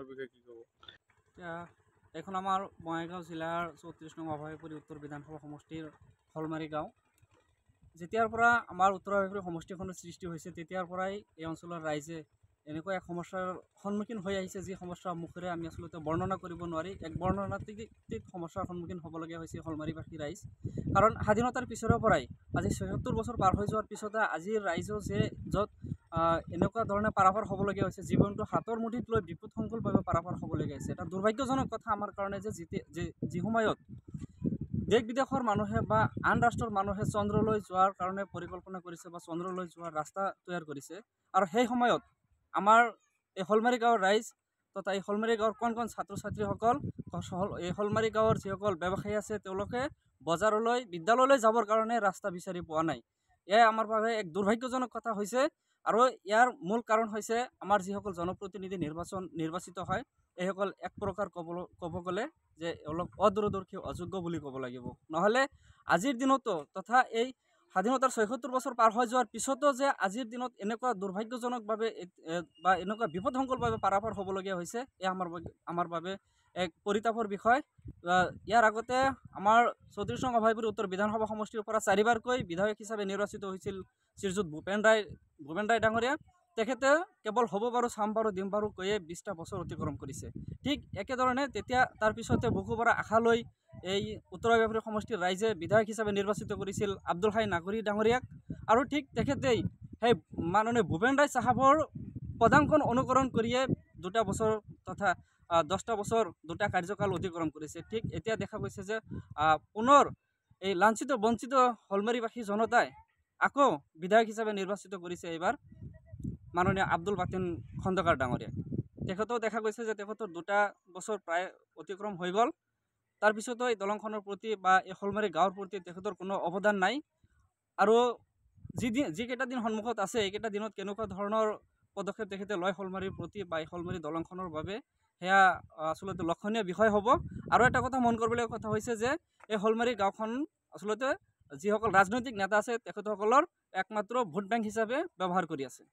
দলংখনৰ বিষয়ে কি ক'ব? এখন আমাৰ বঙাইগাঁও জিলাৰ 34 নং অভয়পুৰী উত্তৰ বিধানসভা সমষ্টিৰ হলমাৰী গাঁও। যেতিয়াৰ পৰা আমাৰ উত্তৰ অভয়পুৰী সমষ্টিখনৰ সৃষ্টি হৈছে তেতিয়াৰ পৰাই এই অঞ্চলৰ ৰাইজে এনেকুৱা এক সমস্যাৰ সন্মুখীন হৈ আহিছে, যি সমস্যাৰ মুখেৰে আমি আচলতে বৰ্ণনা কৰিব নোৱাৰি। এক বৰ্ণনাতীত সমস্যাৰ সন্মুখীন হ'বলগীয়া হৈছে হলমাৰীবাসী ৰাইজ। কাৰণ স্বাধীনতাৰ পিছৰে পৰাই আজি ৭৬ বছৰ পাৰ হৈ যোৱাৰ পিছতে আজিৰ ৰাইজৰ যে য'ত এনেকুৱা ধৰণে পাৰাপাৰ হ'বলগীয়া হৈছে, জীৱনটো হাতৰ মুঠিত লৈ বিপদসংকুলভাৱে পাৰাপাৰ হ'বলগীয়া হৈছে। এটা দুৰ্ভাগ্যজনক কথা আমাৰ কাৰণে যে যি সময়ত দেশ বিদেশৰ মানুহে বা আন ৰাষ্ট্ৰৰ মানুহে চন্দ্ৰলৈ যোৱাৰ কাৰণে পৰিকল্পনা কৰিছে বা চন্দ্ৰলৈ যোৱাৰ ৰাস্তা তৈয়াৰ কৰিছে, আৰু সেই সময়ত আমাৰ এই হলমাৰী গাঁৱৰ ৰাইজ তথা এই হলমাৰী গাঁৱৰ কণ ছাত্ৰ ছাত্ৰীসকল, এই হলমাৰী গাঁৱৰ যিসকল ব্যৱসায়ী আছে, তেওঁলোকে বজাৰলৈ বিদ্যালয়লৈ যাবৰ কাৰণে ৰাস্তা বিচাৰি পোৱা নাই। এয়াই আমাৰ বাবে এক দুৰ্ভাগ্যজনক কথা হৈছে। আৰু ইয়াৰ মূল কাৰণ হৈছে আমাৰ যিসকল জনপ্ৰতিনিধি নিৰ্বাচিত হয়, এইসকল এক প্ৰকাৰ ক'ব গ'লে যে অলপ অদূৰদৰ্শী, অযোগ্য বুলি ক'ব লাগিব। নহ'লে আজিৰ দিনতো তথা এই স্বাধীনতাৰ ৭৬ বছৰ পাৰ হৈ যোৱাৰ পিছতো যে আজিৰ দিনত এনেকুৱা দুৰ্ভাগ্যজনকভাৱে বা এনেকুৱা বিপদসংকুলভাৱে পাৰাপাৰ হ'বলগীয়া হৈছে, এয়া আমাৰ বাবে এক পৰিতাপৰ বিষয়। ইয়াৰ আগতে আমাৰ 34 নং অভয়পুৰী উত্তৰ বিধানসভা সমষ্টিৰ পৰা 4বাৰকৈ বিধায়ক হিচাপে নিৰ্বাচিত হৈছিল শ্ৰীযুত ভূপেন ৰায় ডাঙৰীয়া। তেখেতে কেৱল হ'ব পাৰোঁ, চাম পাৰোঁ, দিম পাৰোঁ কৈয়ে 20টা বছৰ অতিক্ৰম কৰিছে। ঠিক একেধৰণে তেতিয়া তাৰপিছতে বুকু ভৰা আশা লৈ এই উত্তৰ অভয়পুৰী সমষ্টিৰ ৰাইজে বিধায়ক হিচাপে নিৰ্বাচিত কৰিছিল আব্দুল হাই নাগৰী ডাঙৰীয়াক। আৰু ঠিক তেখেতেই সেই মাননীয় ভূপেন ৰায় চাহাবৰ পদাঙ্কন অনুকৰণ কৰিয়ে 2টা বছৰ তথা 10টা বছৰ 2টা কাৰ্যকাল অতিক্ৰম কৰিছে। ঠিক এতিয়া দেখা গৈছে যে পুনৰ এই লাঞ্ছিত বঞ্চিত হলমাৰীবাসী জনতাই আকৌ বিধায়ক হিচাপে নিৰ্বাচিত কৰিছে এইবাৰ মাননীয় আব্দুল বাতিন খন্দকাৰ ডাঙৰীয়াক। তেখেতেও দেখা গৈছে যে তেখেতৰ 2টা বছৰ প্ৰায় অতিক্ৰম হৈ গ'ল। তাৰপিছতো এই দলংখনৰ প্ৰতি বা এই হলমাৰী গাঁৱৰ প্ৰতি তেখেতৰ কোনো অৱদান নাই। আৰু যিকেইটা দিন সন্মুখত আছে, এইকেইটা দিনত কেনেকুৱা ধৰণৰ পদক্ষেপ তেখেতে লয় হলমাৰীৰ প্ৰতি বা এই হলমাৰী দলংখনৰ বাবে, সেয়া আচলতে লক্ষণীয় বিষয় হ'ব। আৰু এটা কথা মন কৰিবলগীয়া কথা হৈছে যে এই হলমাৰী গাঁওখন আচলতে যিসকল ৰাজনৈতিক নেতা আছে, তেখেতসকলৰ একমাত্ৰ ভোট বেংক হিচাপে ব্যৱহাৰ কৰি আছে।